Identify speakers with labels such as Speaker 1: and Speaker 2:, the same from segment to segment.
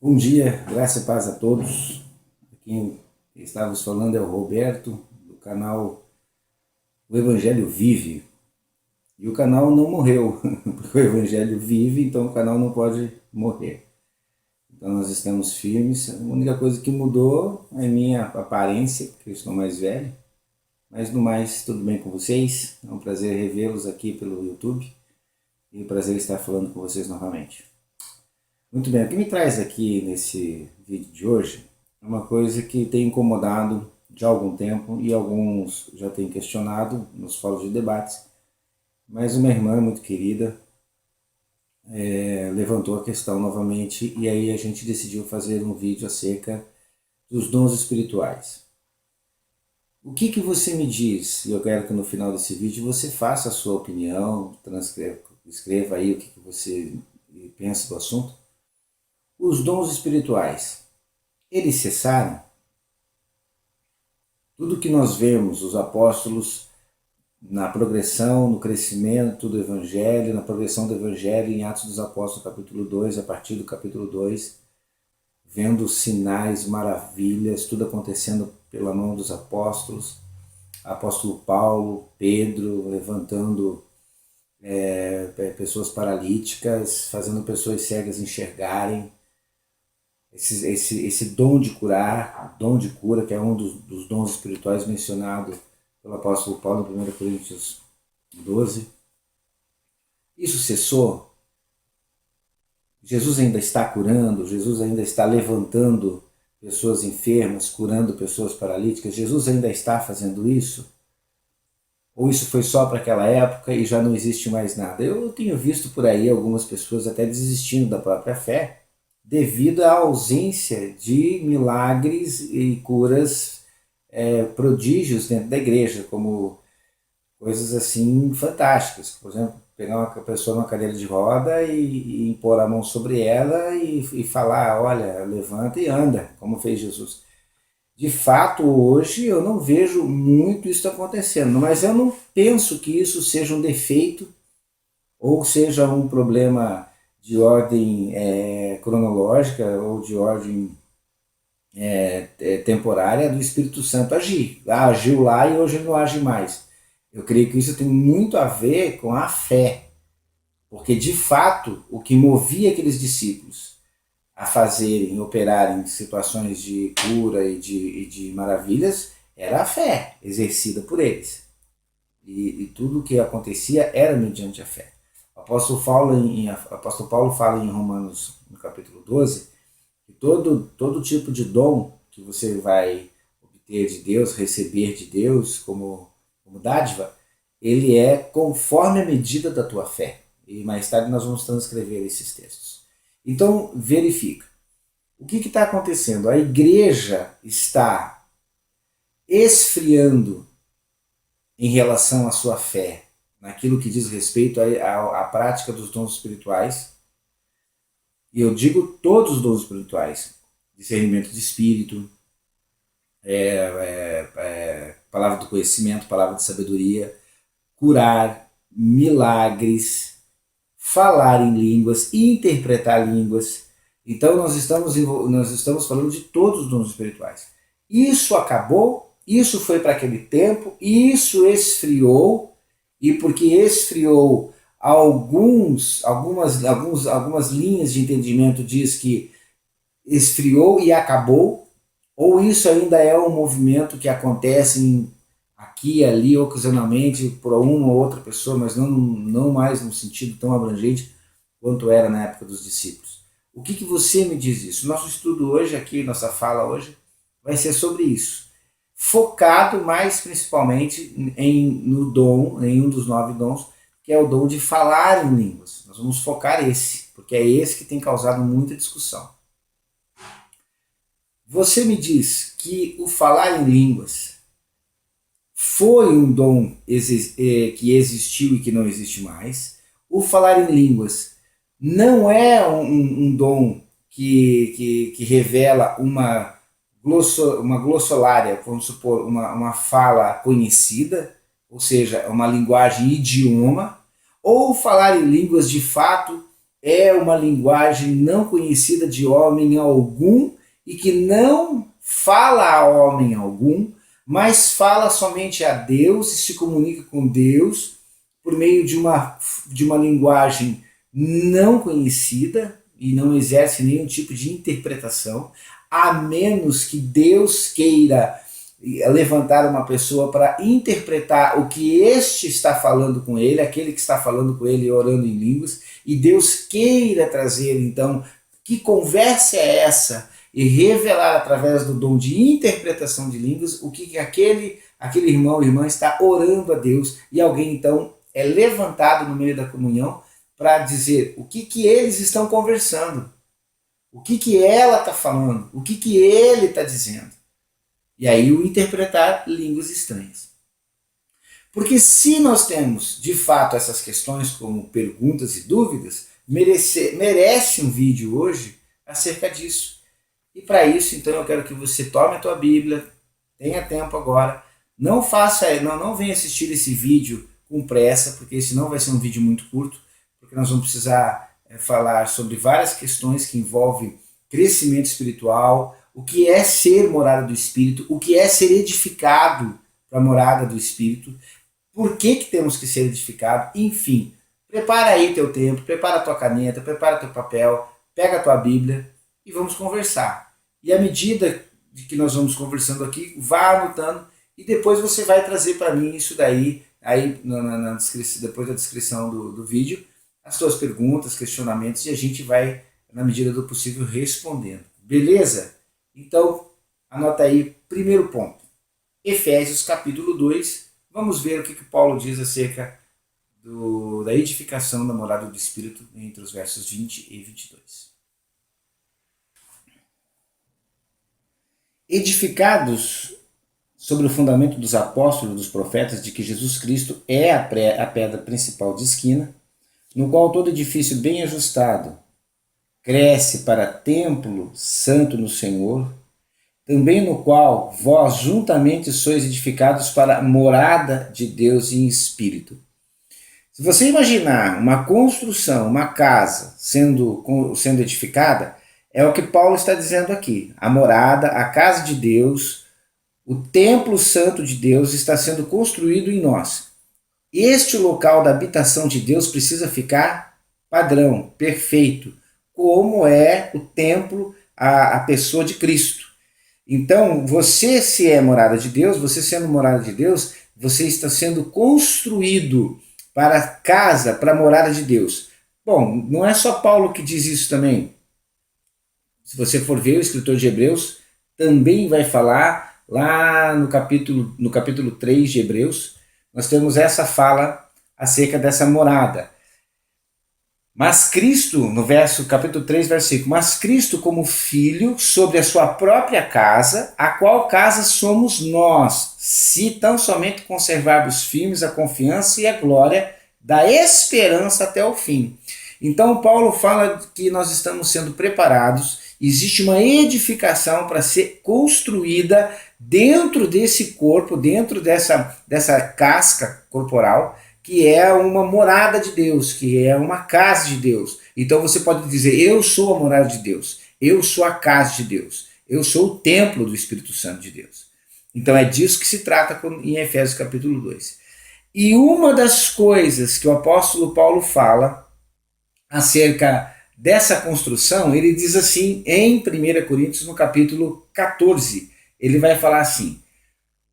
Speaker 1: Bom dia, graça e paz a todos. Quem estávamos falando é o Roberto, do canal O Evangelho Vive. E o canal não morreu, porque o Evangelho vive, então o canal não pode morrer. Então nós estamos firmes. A única coisa que mudou é minha aparência, porque eu estou mais velho. Mas no mais, tudo bem com vocês? É um prazer revê-los aqui pelo YouTube. E um prazer estar falando com vocês novamente. Muito bem, o que me traz aqui nesse vídeo de hoje é uma coisa que tem incomodado já há algum tempo e alguns já têm questionado nos fóruns de debates, mas uma irmã muito querida levantou a questão novamente e aí a gente decidiu fazer um vídeo acerca dos dons espirituais. O que você me diz? E eu quero que no final desse vídeo você faça a sua opinião, escreva aí o que você pensa do assunto. Os dons espirituais, eles cessaram? Tudo que nós vemos, os apóstolos, na progressão, no crescimento do Evangelho, na progressão do Evangelho em Atos dos Apóstolos, capítulo 2, a partir do capítulo 2, vendo sinais, maravilhas, tudo acontecendo pela mão dos apóstolos, apóstolo Paulo, Pedro, levantando pessoas paralíticas, fazendo pessoas cegas enxergarem, esse dom de curar, dom de cura, que é um dos dons espirituais mencionado pelo apóstolo Paulo em 1 Coríntios 12. Isso cessou? Jesus ainda está curando, Jesus ainda está levantando pessoas enfermas, curando pessoas paralíticas, Jesus ainda está fazendo isso? Ou isso foi só para aquela época e já não existe mais nada? Eu tenho visto por aí algumas pessoas até desistindo da própria fé, devido à ausência de milagres e curas, prodígios dentro da igreja, como coisas assim fantásticas. Por exemplo, pegar uma pessoa numa cadeira de roda e impor a mão sobre ela e falar, olha, levanta e anda, como fez Jesus. De fato, hoje eu não vejo muito isso acontecendo, mas eu não penso que isso seja um defeito ou seja um problema de ordem cronológica ou de ordem temporária do Espírito Santo agir. Agiu lá e hoje ele não age mais. Eu creio que isso tem muito a ver com a fé, porque de fato o que movia aqueles discípulos a fazerem, operarem situações de cura e de maravilhas era a fé exercida por eles. E tudo o que acontecia era mediante a fé. O apóstolo Paulo fala em Romanos, no capítulo 12, que todo tipo de dom que você vai obter de Deus, receber de Deus como dádiva, ele é conforme a medida da tua fé. E mais tarde nós vamos transcrever esses textos. Então, verifica. O que está acontecendo? A igreja está esfriando em relação à sua fé, naquilo que diz respeito à prática dos dons espirituais. E eu digo todos os dons espirituais. Discernimento de espírito, palavra do conhecimento, palavra de sabedoria, curar, milagres, falar em línguas, interpretar línguas. Então nós estamos falando de todos os dons espirituais. Isso acabou, isso foi para aquele tempo, isso esfriou, e porque esfriou, algumas linhas de entendimento diz que esfriou e acabou, ou isso ainda é um movimento que acontece aqui e ali ocasionalmente por uma ou outra pessoa, mas não mais num sentido tão abrangente quanto era na época dos discípulos. O que você me diz isso? Nosso estudo hoje aqui, nossa fala hoje, vai ser sobre isso. Focado mais principalmente no dom, em um dos 9 dons, que é o dom de falar em línguas. Nós vamos focar esse, porque é esse que tem causado muita discussão. Você me diz que o falar em línguas foi um dom que existiu e que não existe mais. O falar em línguas não é um dom que revela uma glossolária, vamos supor, uma fala conhecida, ou seja, uma linguagem idioma, ou falar em línguas de fato é uma linguagem não conhecida de homem algum e que não fala a homem algum, mas fala somente a Deus e se comunica com Deus por meio de uma linguagem não conhecida e não exerce nenhum tipo de interpretação, a menos que Deus queira levantar uma pessoa para interpretar o que este está falando com ele, aquele que está falando com ele orando em línguas, e Deus queira trazer então que conversa é essa e revelar através do dom de interpretação de línguas o que aquele irmão ou irmã está orando a Deus, e alguém então é levantado no meio da comunhão para dizer o que eles estão conversando, o que ela está falando, o que ele está dizendo. E aí o interpretar línguas estranhas. Porque se nós temos, de fato, essas questões como perguntas e dúvidas, merece um vídeo hoje acerca disso. E para isso, então, eu quero que você tome a tua Bíblia, tenha tempo agora, não venha assistir esse vídeo com pressa, porque senão vai ser um vídeo muito curto, porque nós vamos precisar falar sobre várias questões que envolvem crescimento espiritual, o que é ser morada do Espírito, o que é ser edificado para a morada do Espírito, por que temos que ser edificados, enfim. Prepara aí teu tempo, prepara a tua caneta, prepara teu papel, pega a tua Bíblia e vamos conversar. E à medida de que nós vamos conversando aqui, vá anotando e depois você vai trazer para mim isso daí, aí na descrição, depois da descrição do vídeo, as suas perguntas, questionamentos, e a gente vai, na medida do possível, respondendo. Beleza? Então, anota aí, primeiro ponto. Efésios capítulo 2, vamos ver o que Paulo diz acerca da edificação da morada do Espírito entre os versos 20 e 22. Edificados sobre o fundamento dos apóstolos e dos profetas de que Jesus Cristo é a pedra principal de esquina, no qual todo edifício bem ajustado cresce para templo santo no Senhor, também no qual vós juntamente sois edificados para a morada de Deus em espírito. Se você imaginar uma construção, uma casa sendo edificada, é o que Paulo está dizendo aqui. A morada, a casa de Deus, o templo santo de Deus está sendo construído em nós. Este local da habitação de Deus precisa ficar padrão, perfeito, como é o templo, a pessoa de Cristo. Então, você se é morada de Deus, você sendo morada de Deus, você está sendo construído para a casa, para a morada de Deus. Bom, não é só Paulo que diz isso também. Se você for ver, o escritor de Hebreus também vai falar lá no capítulo 3 de Hebreus, nós temos essa fala acerca dessa morada. Mas Cristo, no capítulo 3, versículo, mas Cristo como filho sobre a sua própria casa, a qual casa somos nós, se tão somente conservarmos firmes a confiança e a glória da esperança até o fim. Então Paulo fala que nós estamos sendo preparados, existe uma edificação para ser construída dentro desse corpo, dentro dessa casca corporal, que é uma morada de Deus, que é uma casa de Deus. Então você pode dizer, eu sou a morada de Deus, eu sou a casa de Deus, eu sou o templo do Espírito Santo de Deus. Então é disso que se trata em Efésios capítulo 2. E uma das coisas que o apóstolo Paulo fala acerca dessa construção, ele diz assim em 1 Coríntios, no capítulo 14, ele vai falar assim,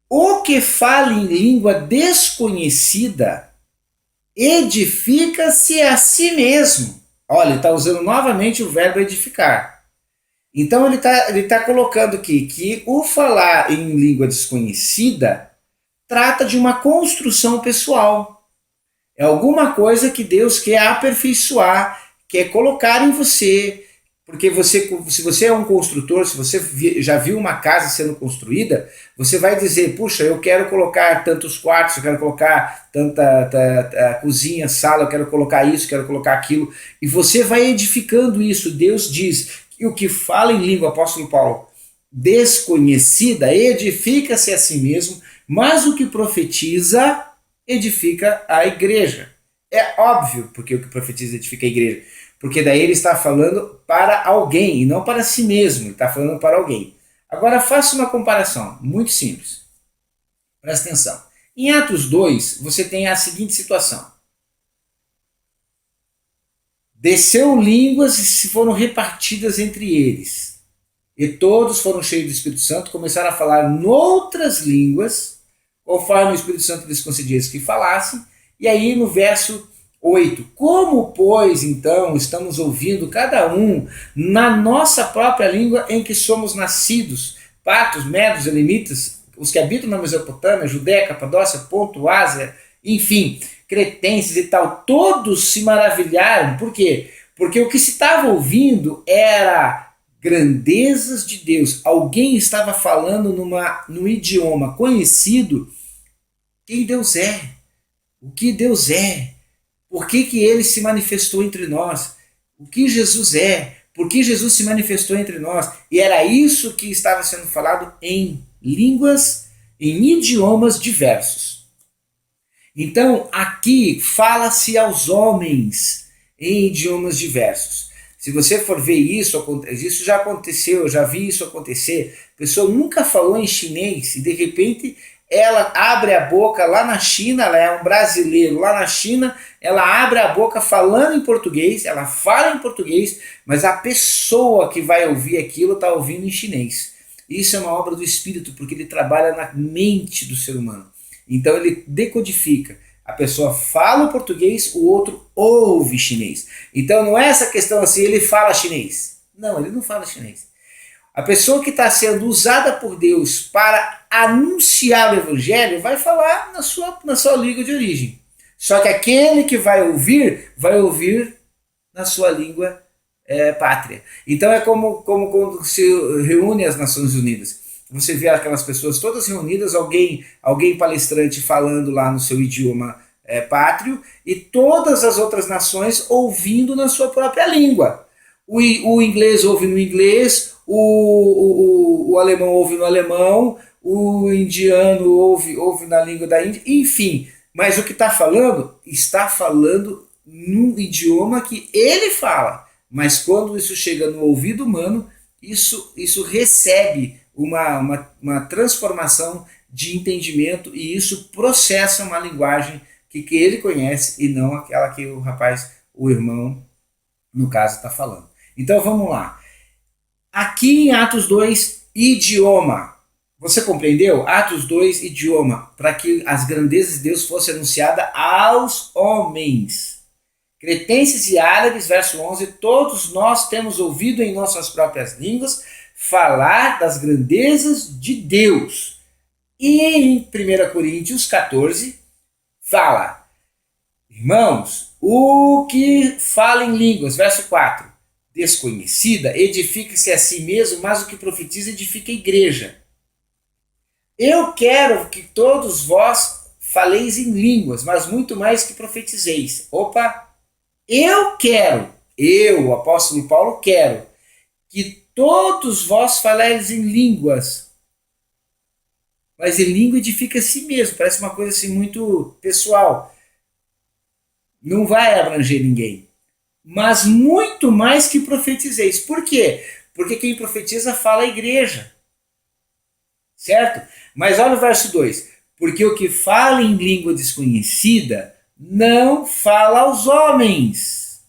Speaker 1: o que fala em língua desconhecida edifica-se a si mesmo. Olha, ele está usando novamente o verbo edificar. Então ele tá colocando aqui que o falar em língua desconhecida trata de uma construção pessoal. É alguma coisa que Deus quer aperfeiçoar, quer colocar em você. Porque se você é um construtor, se você já viu uma casa sendo construída, você vai dizer, puxa, eu quero colocar tantos quartos, eu quero colocar tanta cozinha, sala, eu quero colocar isso, quero colocar aquilo. E você vai edificando isso. Deus diz que o que fala em língua, apóstolo Paulo, desconhecida, edifica-se a si mesmo, mas o que profetiza, edifica a igreja. É óbvio porque o que profetiza edifica a igreja. porque daí ele está falando para alguém e não para si mesmo, ele está falando para alguém. Agora faça uma comparação muito simples. Presta atenção. Em Atos 2, você tem a seguinte situação. Desceu línguas e se foram repartidas entre eles. E todos foram cheios do Espírito Santo, começaram a falar noutras línguas, conforme o Espírito Santo lhes concedia que falassem. E aí no verso 8, como, pois, então, estamos ouvindo cada um na nossa própria língua em que somos nascidos, partos, medos, elamitas, os que habitam na Mesopotâmia, Judéia, Capadócia, Ponto, Ásia, enfim, cretenses e tal, todos se maravilharam. Por quê? Porque o que se estava ouvindo era grandezas de Deus. Alguém estava falando num idioma conhecido quem Deus é, o que Deus é, por que ele se manifestou entre nós, o que Jesus é, por que Jesus se manifestou entre nós. E era isso que estava sendo falado em línguas, em idiomas diversos. Então, aqui fala-se aos homens em idiomas diversos. Se você for ver isso já aconteceu, eu já vi isso acontecer. A pessoa nunca falou em chinês e de repente ela abre a boca lá na China, ela é um brasileiro lá na China, ela abre a boca falando em português, ela fala em português, mas a pessoa que vai ouvir aquilo está ouvindo em chinês. Isso é uma obra do Espírito, porque ele trabalha na mente do ser humano. Então ele decodifica. A pessoa fala o português, o outro ouve chinês. Então não é essa questão assim, ele fala chinês. Não, ele não fala chinês. A pessoa que está sendo usada por Deus para anunciar o Evangelho vai falar na sua língua de origem. Só que aquele que vai ouvir na sua língua pátria. Então é como quando se reúne as Nações Unidas. Você vê aquelas pessoas todas reunidas, alguém palestrante falando lá no seu idioma pátrio e todas as outras nações ouvindo na sua própria língua. O inglês ouve no inglês, o alemão ouve no alemão, o indiano ouve na língua da Índia, enfim. Mas o que está falando num idioma que ele fala. Mas quando isso chega no ouvido humano, isso recebe uma transformação de entendimento e isso processa uma linguagem que ele conhece e não aquela que o irmão, no caso, está falando. Então vamos lá. Aqui em Atos 2, idioma. Você compreendeu? Atos 2, idioma. Para que as grandezas de Deus fossem anunciadas aos homens. Cretenses e árabes, verso 11, todos nós temos ouvido em nossas próprias línguas falar das grandezas de Deus. E em 1 Coríntios 14, fala, irmãos, o que fala em línguas, verso 4, desconhecida, edifica-se a si mesmo, mas o que profetiza edifica a igreja. Eu quero que todos vós faleis em línguas, mas muito mais que profetizeis. Opa! Eu, o apóstolo Paulo, quero que todos vós faleis em línguas. Mas em língua edifica a si mesmo, parece uma coisa assim muito pessoal. Não vai abranger ninguém. Mas muito mais que profetizeis. Por quê? Porque quem profetiza fala a igreja. Certo? Mas olha o verso 2. Porque o que fala em língua desconhecida não fala aos homens,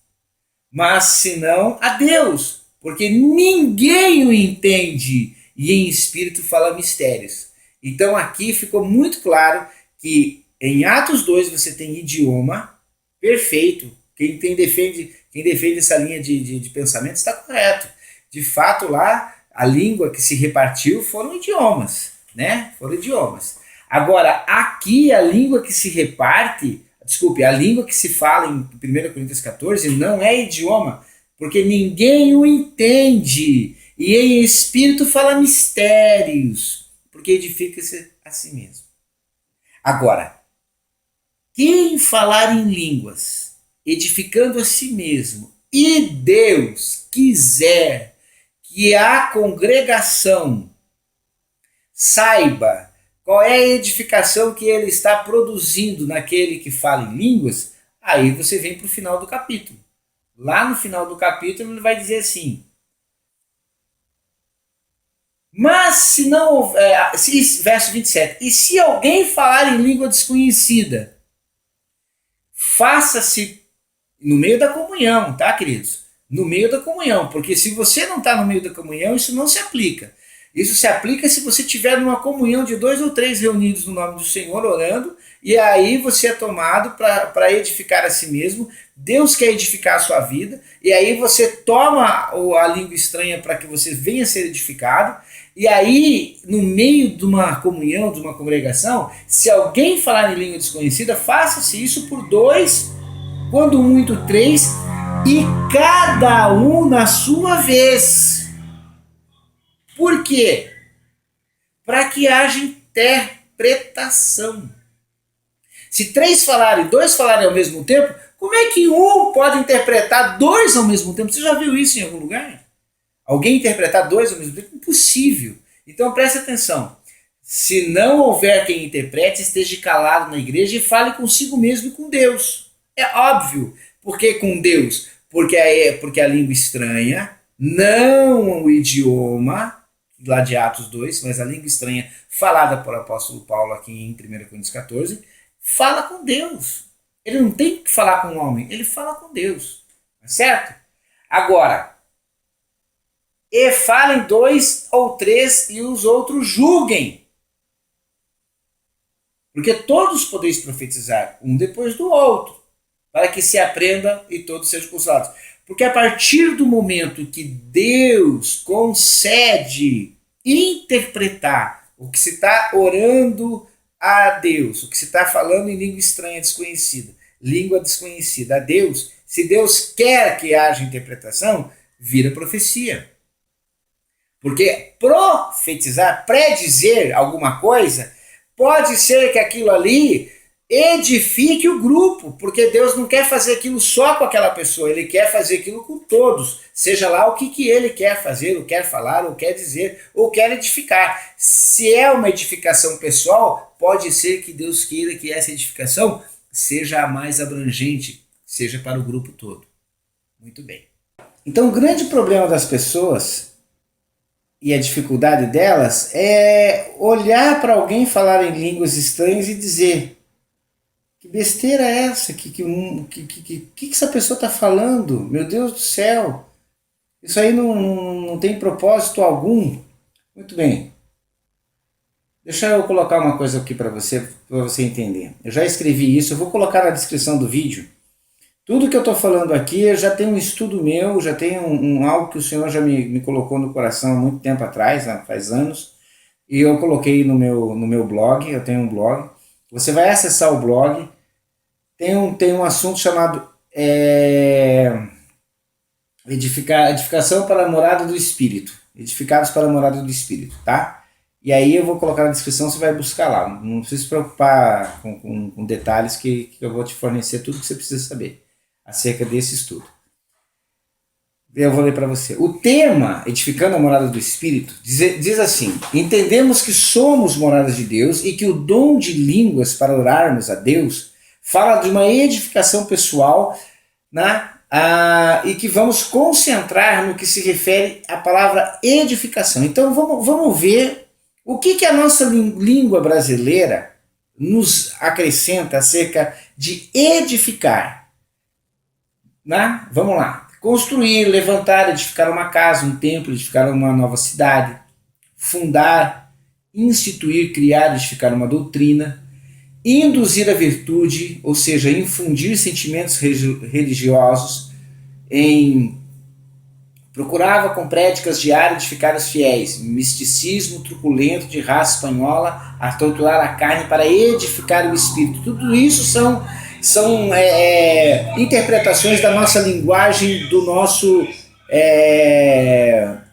Speaker 1: mas senão a Deus, porque ninguém o entende e em espírito fala mistérios. Então aqui ficou muito claro que em Atos 2 você tem idioma perfeito. Quem defende essa linha de pensamento está correto. De fato lá a língua que se repartiu foram idiomas, né? Foram idiomas. Agora aqui a língua que se reparte, a língua que se fala em 1 Coríntios 14 não é idioma, porque ninguém o entende. E em espírito fala mistérios, porque edifica-se a si mesmo. Agora, quem falar em línguas, edificando a si mesmo, e Deus quiser que a congregação saiba qual é a edificação que ele está produzindo naquele que fala em línguas, aí você vem para o final do capítulo. Lá no final do capítulo ele vai dizer assim: mas se não houver, verso 27, e se alguém falar em língua desconhecida, faça-se no meio da comunhão, tá, queridos? No meio da comunhão, porque se você não está no meio da comunhão, isso não se aplica. Isso se aplica se você tiver numa comunhão de 2 ou 3 reunidos no nome do Senhor orando, e aí você é tomado para edificar a si mesmo. Deus quer edificar a sua vida, e aí você toma a língua estranha para que você venha a ser edificado. E aí, no meio de uma comunhão, de uma congregação, se alguém falar em língua desconhecida, faça-se isso por 2, quando muito 3, e cada um na sua vez. Por quê? Para que haja interpretação. Se 3 falarem, 2 falarem ao mesmo tempo, como é que um pode interpretar 2 ao mesmo tempo? Você já viu isso em algum lugar? Alguém interpretar 2 ao mesmo tempo? Impossível. Então preste atenção. Se não houver quem interprete, esteja calado na igreja e fale consigo mesmo e com Deus. É óbvio. Por que com Deus? Porque a língua estranha, não o idioma, lá de Atos 2, mas a língua estranha falada por apóstolo Paulo aqui em 1 Coríntios 14, fala com Deus. Ele não tem que falar com o homem, ele fala com Deus. Certo? Agora, e falem 2 ou 3 e os outros julguem. Porque todos podeis profetizar, um depois do outro, para que se aprenda e todos sejam consolados. Porque a partir do momento que Deus concede interpretar o que se está orando a Deus, o que se está falando em língua estranha, desconhecida, língua desconhecida a Deus, se Deus quer que haja interpretação, vira profecia. Porque profetizar, predizer alguma coisa, pode ser que aquilo ali edifique o grupo, porque Deus não quer fazer aquilo só com aquela pessoa, Ele quer fazer aquilo com todos, seja lá o que Ele quer fazer, ou quer falar, ou quer dizer, ou quer edificar. Se é uma edificação pessoal, pode ser que Deus queira que essa edificação seja a mais abrangente, seja para o grupo todo. Muito bem. Então o grande problema das pessoas e a dificuldade delas é olhar para alguém falar em línguas estranhas e dizer: que besteira é essa? Que essa pessoa está falando? Meu Deus do céu! Isso aí não tem propósito algum. Muito bem. Deixa eu colocar uma coisa aqui para você entender. Eu já escrevi isso, eu vou colocar na descrição do vídeo. Tudo que eu estou falando aqui, eu já tenho um estudo meu, já tenho algo que o Senhor já me colocou no coração há muito tempo atrás, né, faz anos, e eu coloquei no meu blog, eu tenho um blog. Você vai acessar o blog, tem um assunto chamado edificação para a morada do Espírito, edificados para a morada do Espírito, tá? E aí eu vou colocar na descrição, você vai buscar lá, não precisa se preocupar com detalhes que eu vou te fornecer tudo que você precisa saber acerca desse estudo. Eu vou ler para você. O tema, edificando a morada do Espírito, diz assim: entendemos que somos moradas de Deus e que o dom de línguas para orarmos a Deus fala de uma edificação pessoal, né? E que vamos concentrar no que se refere à palavra edificação. Então vamos ver o que a nossa língua brasileira nos acrescenta acerca de edificar. Né? Vamos lá. Construir, levantar, edificar uma casa, um templo, edificar uma nova cidade, fundar, instituir, criar, edificar uma doutrina, induzir a virtude, ou seja, infundir sentimentos religiosos, procurava com prédicas diárias edificar os fiéis, misticismo truculento de raça espanhola, a torturar a carne para edificar o espírito. Tudo isso são interpretações da nossa linguagem, do nosso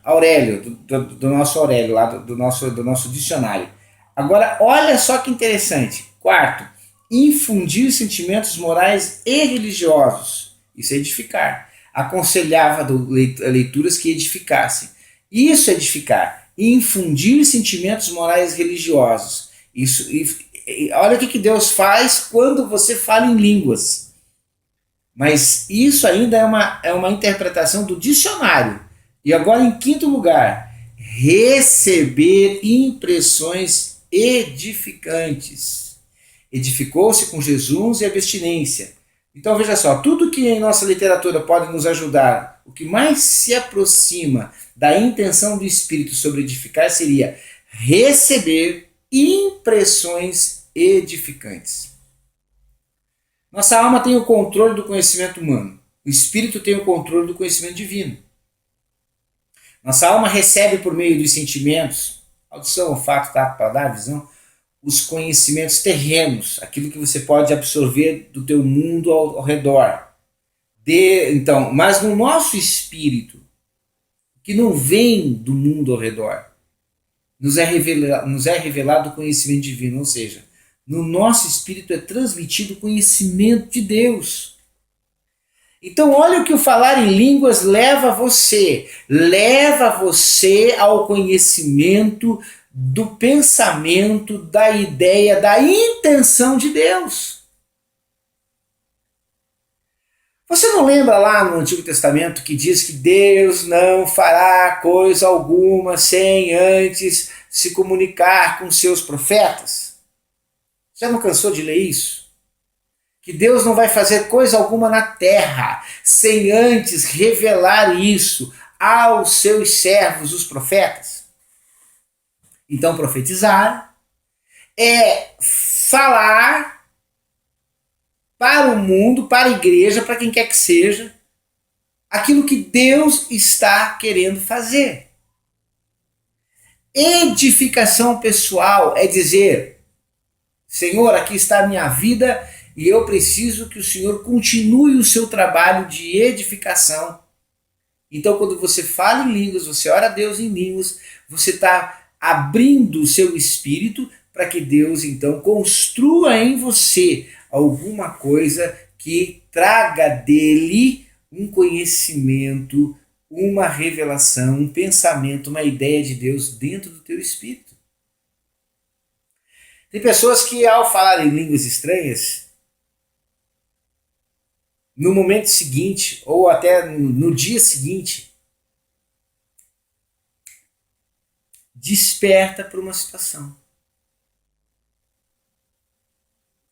Speaker 1: Aurélio, do nosso Aurélio, lá do nosso dicionário. Agora, olha só que interessante. Quarto, infundir sentimentos morais e religiosos. Isso é edificar. Aconselhava leituras que edificassem. Isso é edificar. Infundir sentimentos morais e religiosos. Olha o que Deus faz quando você fala em línguas. Mas isso ainda é uma interpretação do dicionário. E agora, em quinto lugar, receber impressões edificantes. Edificou-se com Jesus e abstinência. Então veja só, tudo que em nossa literatura pode nos ajudar, o que mais se aproxima da intenção do Espírito sobre edificar seria receber impressões edificantes. Nossa alma tem o controle do conhecimento humano. O Espírito tem o controle do conhecimento divino. Nossa alma recebe por meio dos sentimentos, audição, olfato, tato, paladar, visão, os conhecimentos terrenos, aquilo que você pode absorver do teu mundo ao redor. Então, mas no nosso espírito, que não vem do mundo ao redor, nos é revelado o conhecimento divino, ou seja, no nosso espírito é transmitido o conhecimento de Deus. Então olha o que o falar em línguas leva você ao conhecimento do pensamento, da ideia, da intenção de Deus. Você não lembra lá no Antigo Testamento que diz que Deus não fará coisa alguma sem antes se comunicar com seus profetas? Já não cansou de ler isso? Que Deus não vai fazer coisa alguma na terra sem antes revelar isso aos seus servos, os profetas. Então, profetizar é falar para o mundo, para a igreja, para quem quer que seja, aquilo que Deus está querendo fazer. Edificação pessoal é dizer: Senhor, aqui está a minha vida e eu preciso que o Senhor continue o seu trabalho de edificação. Então, quando você fala em línguas, você ora a Deus em línguas, você está abrindo o seu espírito para que Deus, então, construa em você alguma coisa que traga dele um conhecimento, uma revelação, um pensamento, uma ideia de Deus dentro do teu espírito. Tem pessoas que, ao falar em línguas estranhas, no momento seguinte, ou até no dia seguinte, desperta para uma situação.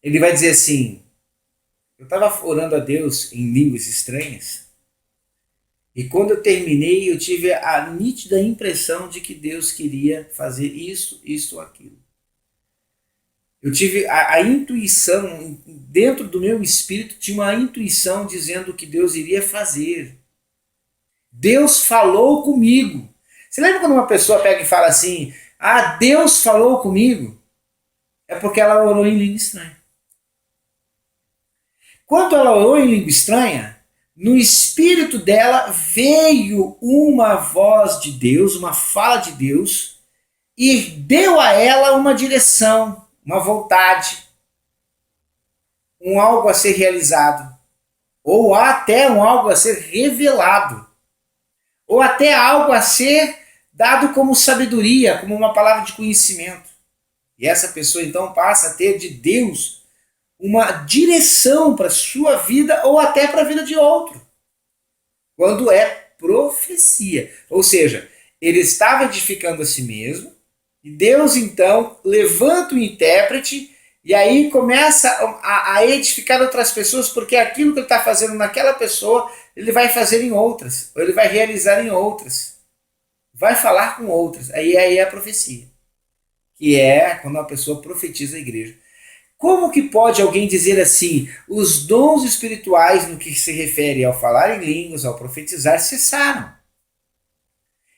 Speaker 1: Ele vai dizer assim: eu estava orando a Deus em línguas estranhas, e quando eu terminei, eu tive a nítida impressão de que Deus queria fazer isso, isso ou aquilo. Eu tive a intuição, dentro do meu espírito tinha uma intuição dizendo o que Deus iria fazer. Deus falou comigo. Você lembra quando uma pessoa pega e fala assim: ah, Deus falou comigo? É porque ela orou em língua estranha. Quando ela orou em língua estranha, no espírito dela veio uma voz de Deus, uma fala de Deus, e deu a ela uma direção, uma vontade, um algo a ser realizado, ou até um algo a ser revelado, ou até algo a ser dado como sabedoria, como uma palavra de conhecimento. E essa pessoa então passa a ter de Deus uma direção para a sua vida ou até para a vida de outro, quando é profecia. Ou seja, ele estava edificando a si mesmo, e Deus então levanta o intérprete e aí começa a edificar outras pessoas, porque aquilo que ele está fazendo naquela pessoa, ele vai fazer em outras, ou ele vai realizar em outras, vai falar com outras. Aí é a profecia, que é quando a pessoa profetiza a igreja. Como que pode alguém dizer assim: os dons espirituais no que se refere ao falar em línguas, ao profetizar, cessaram?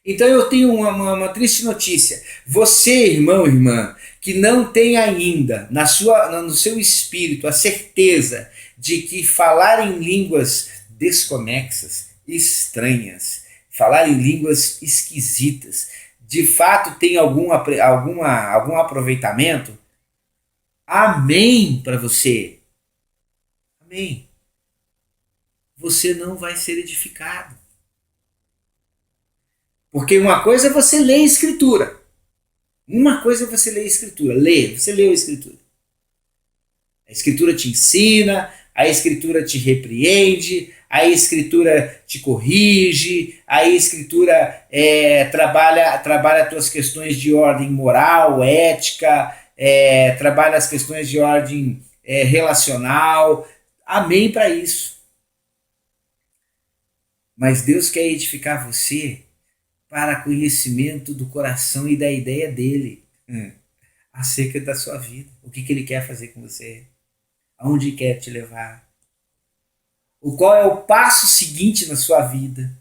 Speaker 1: Então eu tenho uma triste notícia. Você, irmão, irmã, que não tem ainda no seu espírito a certeza de que falar em línguas desconexas, estranhas, falar em línguas esquisitas, de fato tem algum aproveitamento, amém para você. Amém. Você não vai ser edificado. Porque uma coisa é você ler a Escritura. Uma coisa é você ler a Escritura. Você leu a Escritura. A Escritura te ensina, a Escritura te repreende, a Escritura te corrige, a Escritura trabalha as tuas questões de ordem moral, ética, trabalha as questões de ordem relacional. Amém para isso. Mas Deus quer edificar você para conhecimento do coração e da ideia dele acerca da sua vida. O que ele quer fazer com você? Aonde quer te levar? Qual é o passo seguinte na sua vida?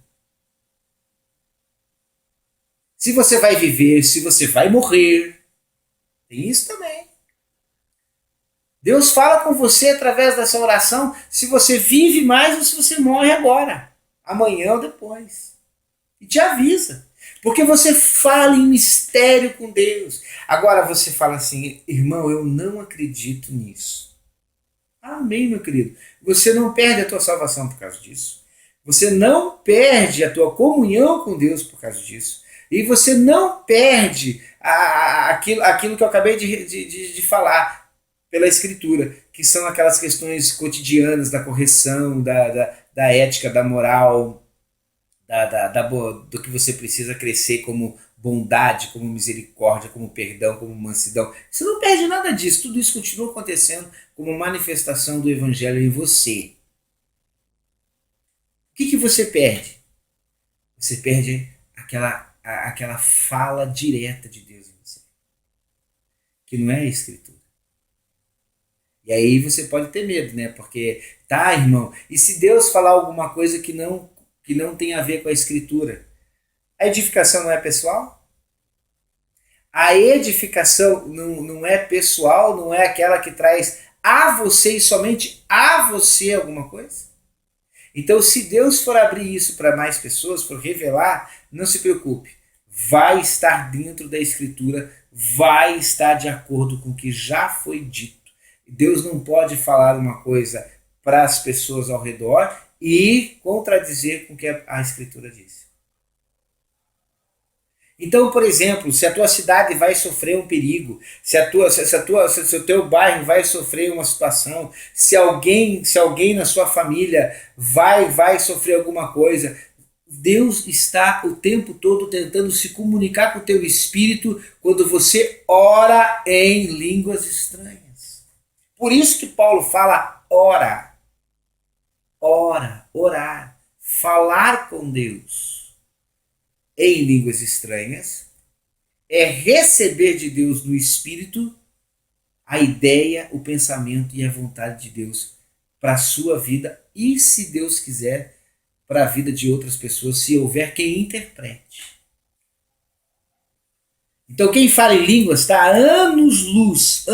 Speaker 1: Se você vai viver, se você vai morrer. Tem isso também. Deus fala com você através dessa oração se você vive mais ou se você morre agora, amanhã ou depois. E te avisa. Porque você fala em mistério com Deus. Agora você fala assim, irmão, eu não acredito nisso. Amém, meu querido. Você não perde a tua salvação por causa disso. Você não perde a tua comunhão com Deus por causa disso. E você não perde aquilo que eu acabei de falar pela Escritura, que são aquelas questões cotidianas da correção, da ética, da moral, do que você precisa crescer como bondade, como misericórdia, como perdão, como mansidão. Você não perde nada disso. Tudo isso continua acontecendo como manifestação do Evangelho em você. O que você perde? Você perde aquela fala direta de Deus em você, que não é a Escritura. E aí você pode ter medo, né? Porque, tá, irmão, e se Deus falar alguma coisa que não tem a ver com a Escritura? A edificação não é pessoal? A edificação não é pessoal, não é aquela que traz a você e somente a você alguma coisa? Então, se Deus for abrir isso para mais pessoas, for revelar, não se preocupe. Vai estar dentro da Escritura, vai estar de acordo com o que já foi dito. Deus não pode falar uma coisa para as pessoas ao redor e contradizer com o que a Escritura diz. Então, por exemplo, se a tua cidade vai sofrer um perigo, se o teu bairro vai sofrer uma situação, se alguém na sua família vai sofrer alguma coisa, Deus está o tempo todo tentando se comunicar com o teu espírito quando você ora em línguas estranhas. Por isso que Paulo fala ora, orar, falar com Deus em línguas estranhas, é receber de Deus no Espírito a ideia, o pensamento e a vontade de Deus para a sua vida e, se Deus quiser, para a vida de outras pessoas, se houver quem interprete. Então quem fala em línguas está a anos-luz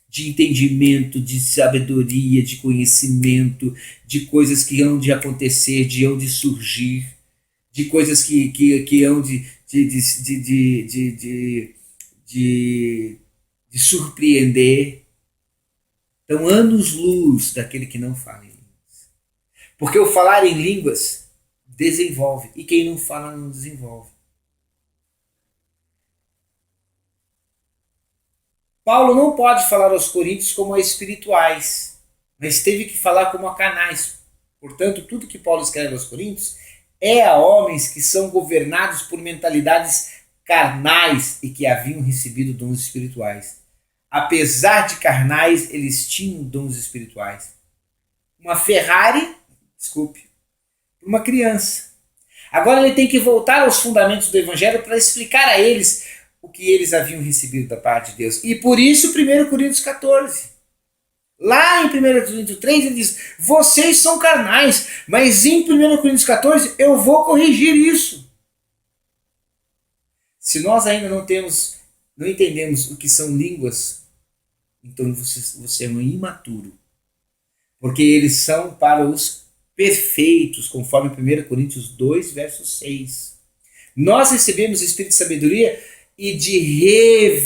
Speaker 1: de entendimento, de sabedoria, de conhecimento, de coisas que hão de acontecer, de hão de surgir, de coisas que hão de surpreender. Então, anos-luz daquele que não fala em línguas. Porque o falar em línguas desenvolve, e quem não fala não desenvolve. Paulo não pode falar aos coríntios como a espirituais, mas teve que falar como a carnais. Portanto, tudo que Paulo escreve aos coríntios é a homens que são governados por mentalidades carnais e que haviam recebido dons espirituais. Apesar de carnais, eles tinham dons espirituais. Uma Ferrari, uma criança. Agora ele tem que voltar aos fundamentos do Evangelho para explicar a eles o que eles haviam recebido da parte de Deus. E por isso 1 Coríntios 14. Lá em 1 Coríntios 3 ele diz, vocês são carnais, mas em 1 Coríntios 14 eu vou corrigir isso. Se nós ainda não entendemos o que são línguas, então você é um imaturo. Porque eles são para os perfeitos, conforme 1 Coríntios 2, verso 6. Nós recebemos o Espírito de sabedoria e de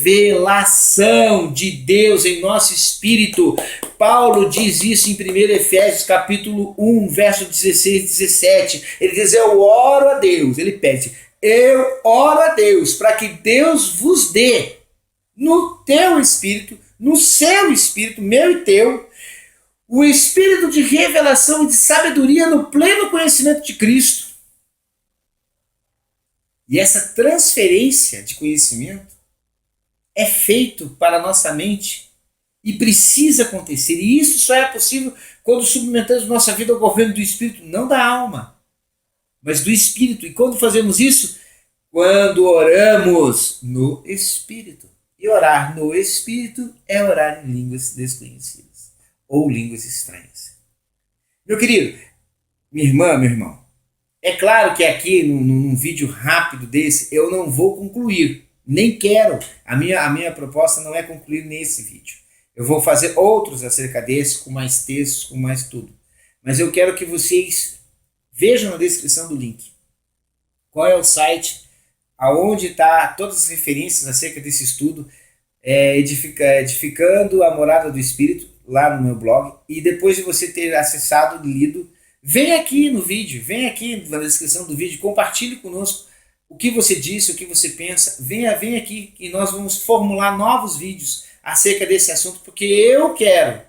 Speaker 1: revelação de Deus em nosso espírito. Paulo diz isso em 1 Efésios capítulo 1, verso 16 e 17. Ele diz, eu oro a Deus, ele pede, eu oro a Deus para que Deus vos dê no teu espírito, no seu espírito, meu e teu, o espírito de revelação e de sabedoria no pleno conhecimento de Cristo. E essa transferência de conhecimento é feito para a nossa mente e precisa acontecer. E isso só é possível quando submetemos nossa vida ao governo do Espírito, não da alma, mas do Espírito. E quando fazemos isso? Quando oramos no Espírito. E orar no Espírito é orar em línguas desconhecidas ou línguas estranhas. Meu querido, minha irmã, meu irmão, é claro que aqui num vídeo rápido desse eu não vou concluir, nem quero. A minha proposta não é concluir nesse vídeo. Eu vou fazer outros acerca desse, com mais textos, com mais tudo. Mas eu quero que vocês vejam na descrição do link qual é o site, aonde está todas as referências acerca desse estudo, edificando a morada do Espírito, lá no meu blog. E depois de você ter acessado e lido, vem aqui no vídeo, vem aqui na descrição do vídeo, compartilhe conosco o que você disse, o que você pensa. Vem aqui e nós vamos formular novos vídeos acerca desse assunto, porque eu quero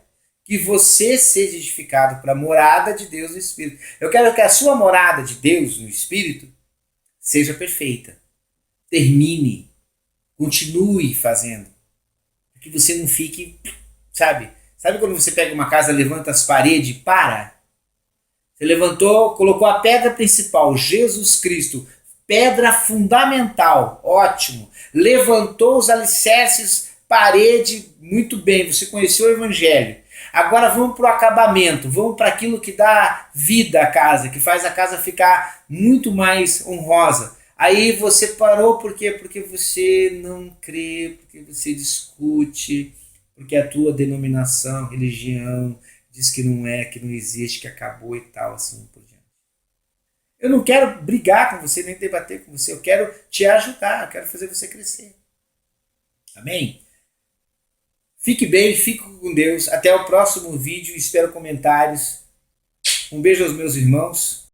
Speaker 1: que você seja edificado para a morada de Deus no Espírito. Eu quero que a sua morada de Deus no Espírito seja perfeita. Termine, continue fazendo, para que você não fique, sabe quando você pega uma casa, levanta as paredes e para? Você levantou, colocou a pedra principal, Jesus Cristo, pedra fundamental, ótimo. Levantou os alicerces, parede, muito bem, você conheceu o Evangelho. Agora vamos para o acabamento, vamos para aquilo que dá vida à casa, que faz a casa ficar muito mais honrosa. Aí você parou por quê? Porque você não crê, porque você discute, porque a tua denominação, religião, diz que não é, que não existe, que acabou e tal, assim por diante. Eu não quero brigar com você, nem debater com você, eu quero te ajudar, eu quero fazer você crescer. Amém? Fique bem, fique com Deus, até o próximo vídeo, espero comentários. Um beijo aos meus irmãos.